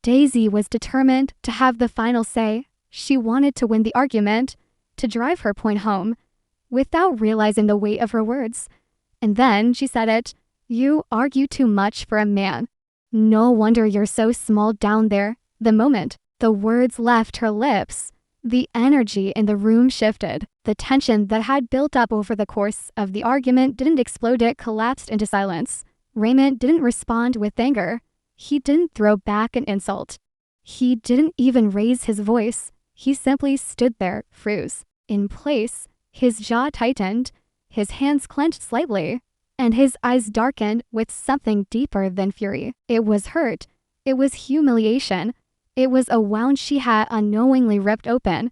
Daisy was determined to have the final say. She wanted to win the argument, to drive her point home, without realizing the weight of her words. And then she said it. "You argue too much for a man. No wonder you're so small down there." The moment the words left her lips, the energy in the room shifted. The tension that had built up over the course of the argument didn't explode, it collapsed into silence. Raymond didn't respond with anger. He didn't throw back an insult. He didn't even raise his voice. He simply stood there, froze in place, his jaw tightened, his hands clenched slightly, and his eyes darkened with something deeper than fury. It was hurt. It was humiliation. It was a wound she had unknowingly ripped open.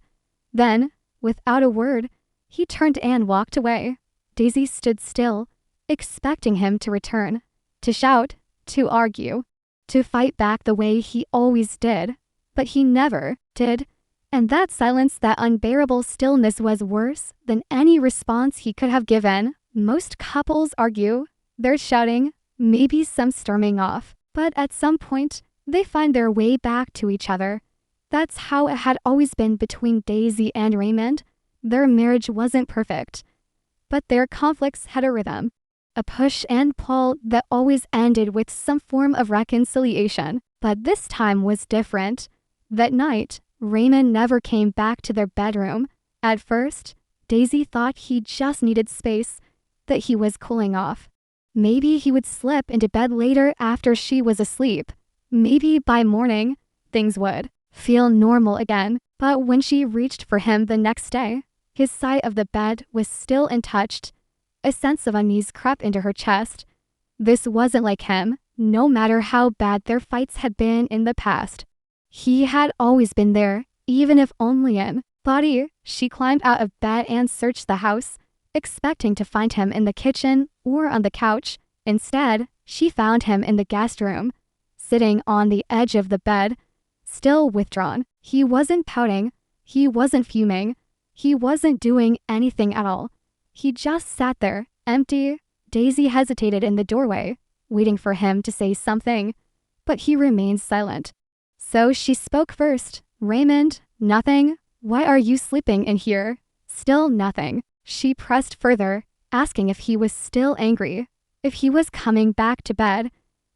Then, without a word, he turned and walked away. Daisy stood still, expecting him to return, to shout, to argue, to fight back the way he always did. But he never did. And that silence, that unbearable stillness, was worse than any response he could have given. Most couples argue. They're shouting, maybe some storming off. But at some point, they find their way back to each other. That's how it had always been between Daisy and Raymond. Their marriage wasn't perfect, but their conflicts had a rhythm, a push and pull that always ended with some form of reconciliation. But this time was different. That night, Raymond never came back to their bedroom. At first, Daisy thought he just needed space, that he was cooling off. Maybe he would slip into bed later after she was asleep. Maybe by morning, things would feel normal again. But when she reached for him the next day, his side of the bed was still untouched. A sense of unease crept into her chest. This wasn't like him, no matter how bad their fights had been in the past. He had always been there, even if only in body. She climbed out of bed and searched the house, expecting to find him in the kitchen or on the couch. Instead, she found him in the guest room, sitting on the edge of the bed, still withdrawn. He wasn't pouting. He wasn't fuming. He wasn't doing anything at all. He just sat there, empty. Daisy hesitated in the doorway, waiting for him to say something, but he remained silent. So she spoke first. "Raymond, nothing? Why are you sleeping in here?" Still nothing. She pressed further, asking if he was still angry, if he was coming back to bed.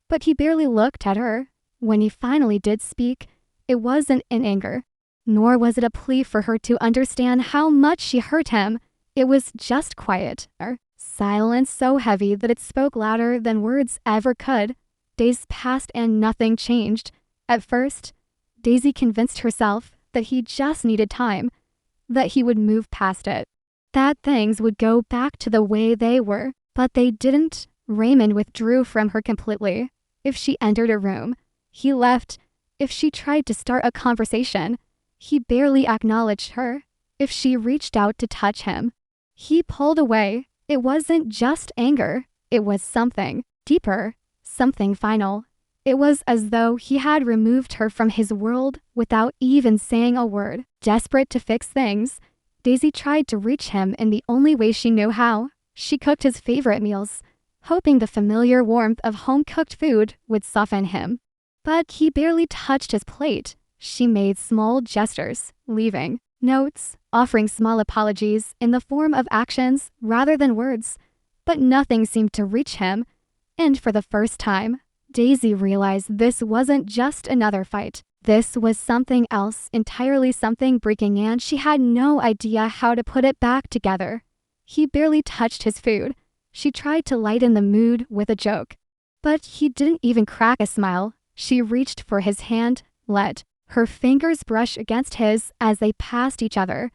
But he barely looked at her. When he finally did speak, it wasn't in anger, nor was it a plea for her to understand how much she hurt him. It was just quiet, silence so heavy that it spoke louder than words ever could. Days passed and nothing changed. At first, Daisy convinced herself that he just needed time, that he would move past it, that things would go back to the way they were. But they didn't. Raymond withdrew from her completely. If she entered a room, he left. If she tried to start a conversation, he barely acknowledged her. If she reached out to touch him, he pulled away. It wasn't just anger. It was something deeper, something final. It was as though he had removed her from his world without even saying a word. Desperate to fix things, Daisy tried to reach him in the only way she knew how. She cooked his favorite meals, hoping the familiar warmth of home-cooked food would soften him. But he barely touched his plate. She made small gestures, leaving notes, offering small apologies in the form of actions rather than words. But nothing seemed to reach him. And for the first time, Daisy realized this wasn't just another fight. This was something else, entirely something breaking, and she had no idea how to put it back together. He barely touched his food. She tried to lighten the mood with a joke, but he didn't even crack a smile. She reached for his hand, let her fingers brush against his as they passed each other,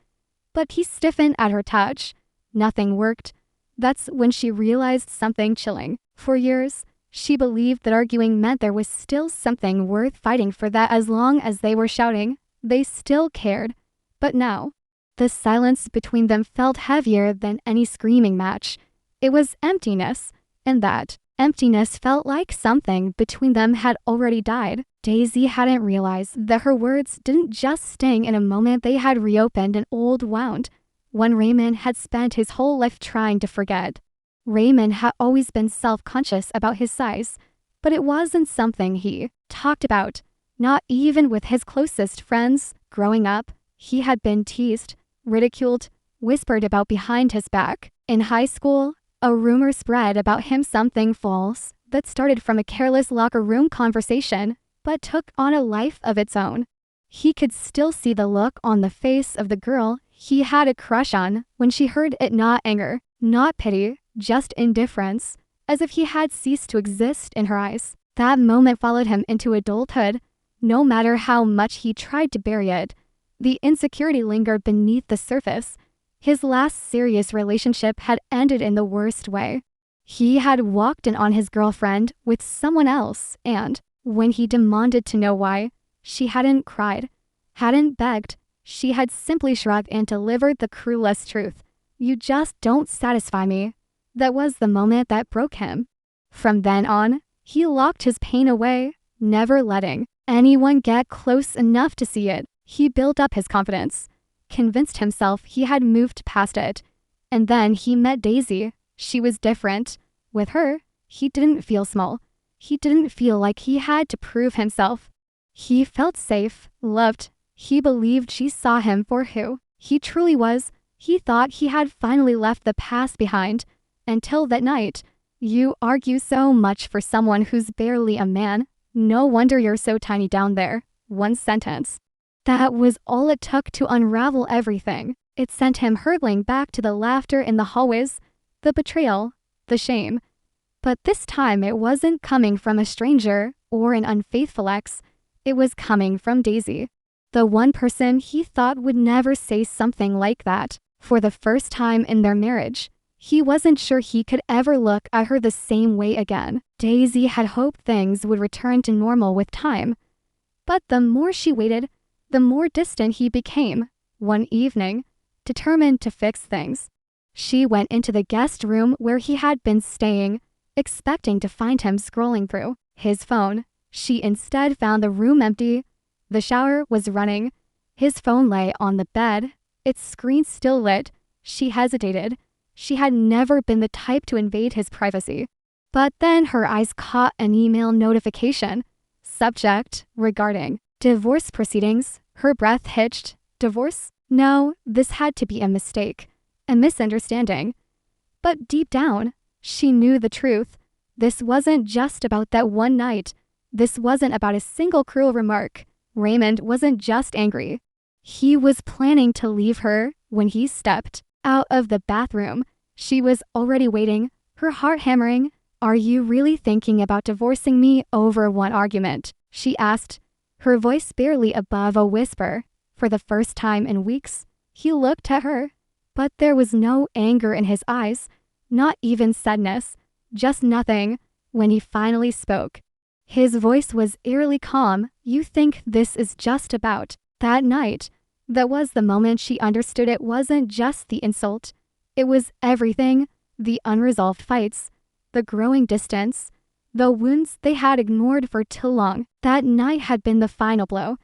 but he stiffened at her touch. Nothing worked. That's when she realized something chilling. For years, she believed that arguing meant there was still something worth fighting for, that as long as they were shouting, they still cared. But now, the silence between them felt heavier than any screaming match. It was emptiness, and that emptiness felt like something between them had already died. Daisy hadn't realized that her words didn't just sting in a moment. They had reopened an old wound, one Raymond had spent his whole life trying to forget. Raymond had always been self-conscious about his size, but it wasn't something he talked about. not even with his closest friends. Growing up, he had been teased, ridiculed, whispered about behind his back. In high school, a rumor spread about him, something false that started from a careless locker room conversation, but took on a life of its own. He could still see the look on the face of the girl he had a crush on when she heard it, not anger, not pity, just indifference, as if he had ceased to exist in her eyes. That moment followed him into adulthood. No matter how much he tried to bury it, the insecurity lingered beneath the surface. His last serious relationship had ended in the worst way. He had walked in on his girlfriend with someone else, and when he demanded to know why, she hadn't cried, hadn't begged. She had simply shrugged and delivered the cruelest truth. "You just don't satisfy me." That was the moment that broke him. From then on, he locked his pain away, never letting anyone get close enough to see it. He built up his confidence, convinced himself he had moved past it. And then he met Daisy. She was different. With her, he didn't feel small. He didn't feel like he had to prove himself. He felt safe, loved. He believed she saw him for who he truly was. He thought he had finally left the past behind. Until that night. "You argue so much for someone who's barely a man. No wonder you're so tiny down there." One sentence. That was all it took to unravel everything. It sent him hurtling back to the laughter in the hallways, the betrayal, the shame. But this time it wasn't coming from a stranger or an unfaithful ex. It was coming from Daisy, the one person he thought would never say something like that. For the first time in their marriage, he wasn't sure he could ever look at her the same way again. Daisy had hoped things would return to normal with time. But the more she waited, the more distant he became. One evening, determined to fix things, she went into the guest room where he had been staying, expecting to find him scrolling through his phone. She instead found the room empty. The shower was running. His phone lay on the bed, its screen still lit. She hesitated. She had never been the type to invade his privacy. But then her eyes caught an email notification. Subject: regarding divorce proceedings. Her breath hitched. Divorce? No, this had to be a mistake, a misunderstanding. But deep down, she knew the truth. This wasn't just about that one night. This wasn't about a single cruel remark. Raymond wasn't just angry. He was planning to leave her. When he stepped out of the bathroom, she was already waiting, her heart hammering. "Are you really thinking about divorcing me over one argument?" she asked, her voice barely above a whisper. For the first time in weeks, he looked at her, but there was no anger in his eyes, not even sadness, just nothing. When he finally spoke, his voice was eerily calm. "You think this is just about that night?" That was the moment she understood it wasn't just the insult. It was everything. The unresolved fights, the growing distance, the wounds they had ignored for too long. That night had been the final blow.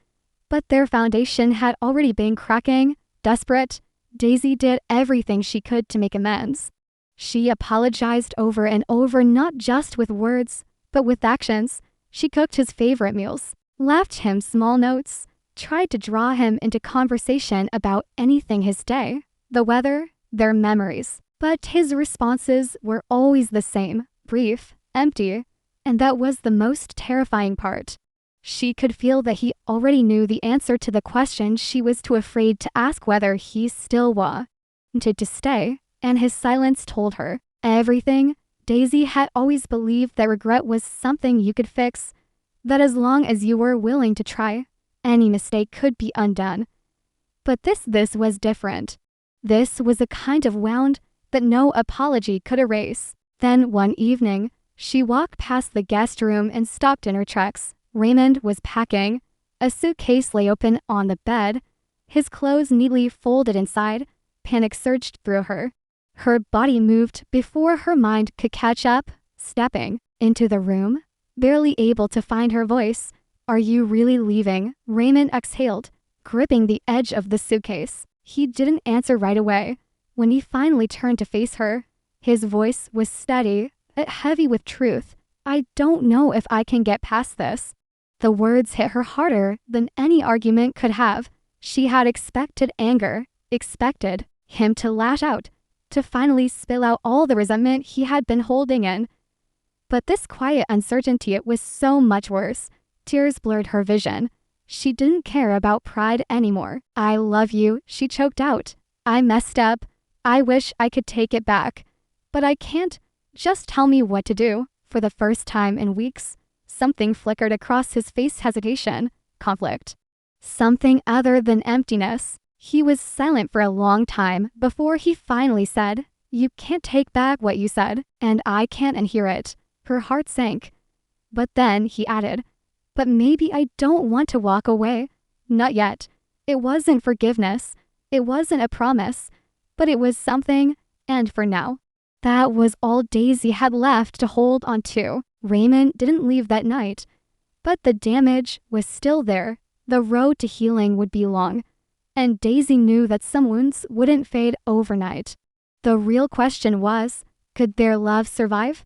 But their foundation had already been cracking. Desperate, Daisy did everything she could to make amends. She apologized over and over, not just with words, but with actions. She cooked his favorite meals, left him small notes, tried to draw him into conversation about anything: his day, the weather, their memories. But his responses were always the same, brief, empty, and that was the most terrifying part. She could feel that he already knew the answer to the question she was too afraid to ask: whether he still wanted to stay, and his silence told her everything. Daisy had always believed that regret was something you could fix, that as long as you were willing to try, any mistake could be undone. But this was different. This was a kind of wound that no apology could erase. Then one evening, she walked past the guest room and stopped in her tracks. Raymond was packing. A suitcase lay open on the bed, his clothes neatly folded inside. Panic surged through her. Her body moved before her mind could catch up, stepping into the room, barely able to find her voice. "Are you really leaving?" Raymond exhaled, gripping the edge of the suitcase. He didn't answer right away. When he finally turned to face her, his voice was steady, heavy with truth. "I don't know if I can get past this." The words hit her harder than any argument could have. She had expected anger, expected him to lash out, to finally spill out all the resentment he had been holding in. But this quiet uncertainty was so much worse. Tears blurred her vision. She didn't care about pride anymore. "I love you," she choked out. "I messed up. I wish I could take it back. But I can't. Just tell me what to do." For the first time in weeks, something flickered across his face: hesitation, conflict. Something other than emptiness. He was silent for a long time before he finally said, "You can't take back what you said, and I can't unhear it." Her heart sank. But then he added, "But maybe I don't want to walk away. Not yet." It wasn't forgiveness. It wasn't a promise. But it was something, and for now. That was all Daisy had left to hold on to. Raymond didn't leave that night. But the damage was still there. The road to healing would be long. And Daisy knew that some wounds wouldn't fade overnight. The real question was, could their love survive?